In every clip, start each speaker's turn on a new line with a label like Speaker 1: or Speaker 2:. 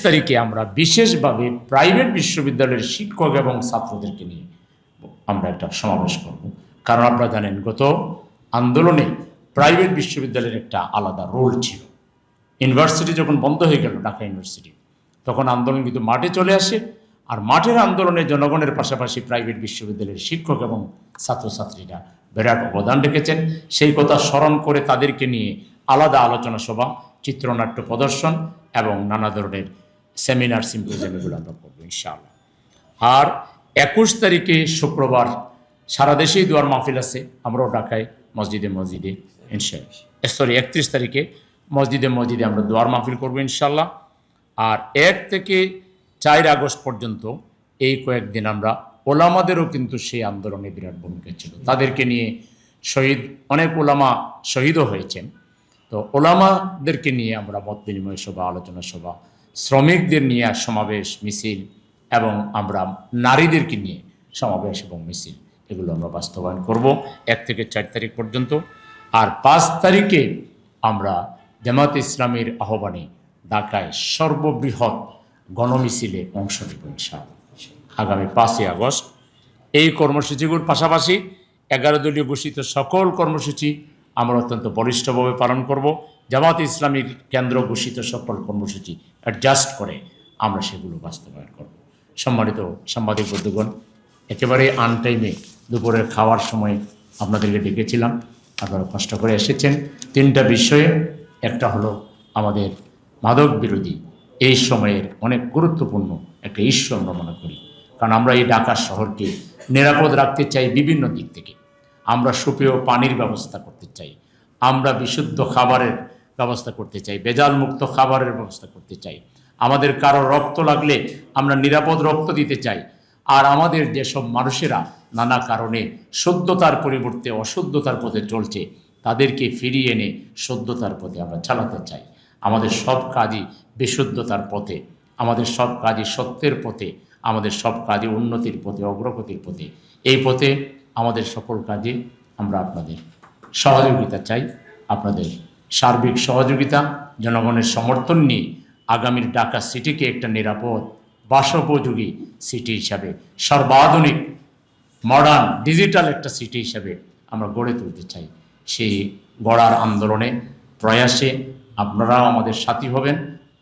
Speaker 1: তারিখে আমরা বিশেষভাবে প্রাইভেট বিশ্ববিদ্যালয়ের শিক্ষক এবং ছাত্রদেরকে নিয়ে আমরা একটা সমাবেশ করব। কারণ আপনারা জানেন গত আন্দোলনে প্রাইভেট বিশ্ববিদ্যালয়ের একটা আলাদা রোল ছিল। ইউনিভার্সিটি যখন বন্ধ হয়ে গেল, ঢাকা ইউনিভার্সিটি, তখন আন্দোলন কিন্তু মাঠে চলে আসে। আর মাঠের আন্দোলনে জনগণের পাশাপাশি প্রাইভেট বিশ্ববিদ্যালয়ের শিক্ষক এবং ছাত্রছাত্রীরা বিরাট অবদান রেখেছেন। সেই কথা স্মরণ করে তাদেরকে নিয়ে আলাদা আলোচনা সভা, চিত্রনাট্য প্রদর্শন এবং নানা ধরনের সেমিনার, সিম্পোজিয়াম এগুলো আমরা করবো ইনশাআল্লাহ। আর 21 তারিখে শুক্রবার সারা দেশেই দোয়ার মাহফিল আছে, আমরাও ঢাকায় মসজিদে ইনশাআল্লাহ। 31 তারিখে মসজিদে আমরা দোয়ার মাহফিল করবো ইনশাআল্লাহ। আর 1 থেকে 4 আগস্ট পর্যন্ত এই কয়েকদিন আমরা ওলামাদেরও কিন্তু সেই আন্দোলনে বিরাট ভূমিকা ছিল। তাদেরকে নিয়ে অনেক ওলামা শহীদও হয়েছেন। তো ওলামাদেরকে নিয়ে আমরা মত বিনিময় সভা, আলোচনা সভা, শ্রমিকদের নিয়ে সমাবেশ, মিছিল এবং আমরা নারীদেরকে নিয়ে সমাবেশ এবং মিছিল, এগুলো আমরা বাস্তবায়ন করব 1 থেকে 4 তারিখ পর্যন্ত। আর 5 তারিখে আমরা জামায়াতে ইসলামীর আহ্বানে ঢাকায় সর্ববৃহৎ গণমিছিলে অংশ নেব ইনশাআল্লাহ আগামী 5 আগস্ট। এই কর্মসূচিগুলোর পাশাপাশি 11 দলীয় ঘোষিত সকল কর্মসূচি আমরা অত্যন্ত বলিষ্ঠভাবে পালন করব। জামায়াতে ইসলামীর কেন্দ্র ঘোষিত সকল কর্মসূচি অ্যাডজাস্ট করে আমরা সেগুলো বাস্তবায়ন করব। সম্মানিত সাংবাদিক বন্ধুগণ, একেবারে আনটাইমে দুপুরের খাওয়ার সময় আপনাদেরকে ডেকেছিলাম, আপনারা কষ্ট করে এসেছেন। 3টা বিষয়ে, একটা হলো আমাদের মাদক বিরোধী এই সময়ের অনেক গুরুত্বপূর্ণ একটা ইস্যু আমরা মনে করি। কারণ আমরা এই ঢাকা শহরকে নিরাপদ রাখতে চাই বিভিন্ন দিক থেকে। আমরা সুপেয় পানির ব্যবস্থা করতে চাই, আমরা বিশুদ্ধ খাবারের ব্যবস্থা করতে চাই, ভেজাল মুক্ত খাবারের ব্যবস্থা করতে চাই। আমাদের কারো রক্ত লাগলে আমরা নিরাপদ রক্ত দিতে চাই। আর আমাদের যেসব মানুষেরা নানা কারণে শুদ্ধতার পরিবর্তে অশুদ্ধতার পথে চলছে, তাদেরকে ফিরিয়ে এনে শুদ্ধতার পথে আমরা চালাতে চাই। আমাদের সব কাজই বিশুদ্ধতার পথে, আমাদের সব কাজই সত্যের পথে, আমাদের সব কাজই উন্নতির পথে, অগ্রগতির পথে। এই পথে আমাদের সকল কাজে আমরা আপনাদের সহযোগিতা চাই, আপনাদের সার্বিক সহযোগিতা, জনগণের সমর্থন নিয়ে আগামীর ঢাকা সিটিকে একটা নিরাপদ বাসোপযোগী সিটি হিসাবে, সর্বাধুনিক মডার্ন ডিজিটাল একটা সিটি হিসাবে আমরা গড়ে তুলতে চাই। সেই গড়ার আন্দোলনে, প্রয়াসে আপনারাও আমাদের সাথী হবেন,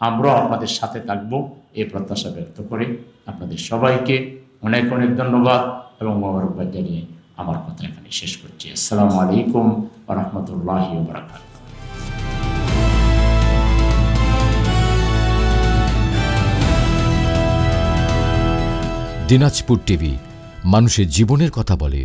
Speaker 1: আমরাও আপনাদের সাথে থাকবো, এই প্রত্যাশা ব্যক্ত করে আপনাদের সবাইকে অনেক অনেক ধন্যবাদ এবং মোবারকবাদ জানিয়ে আমার কথা এখানে শেষ করছি। আসসালামু আলাইকুম ওয়া রাহমাতুল্লাহি ওয়া বারাকাতুহু।
Speaker 2: দিনাজপুর টিভি, মানুষের জীবনের কথা বলে।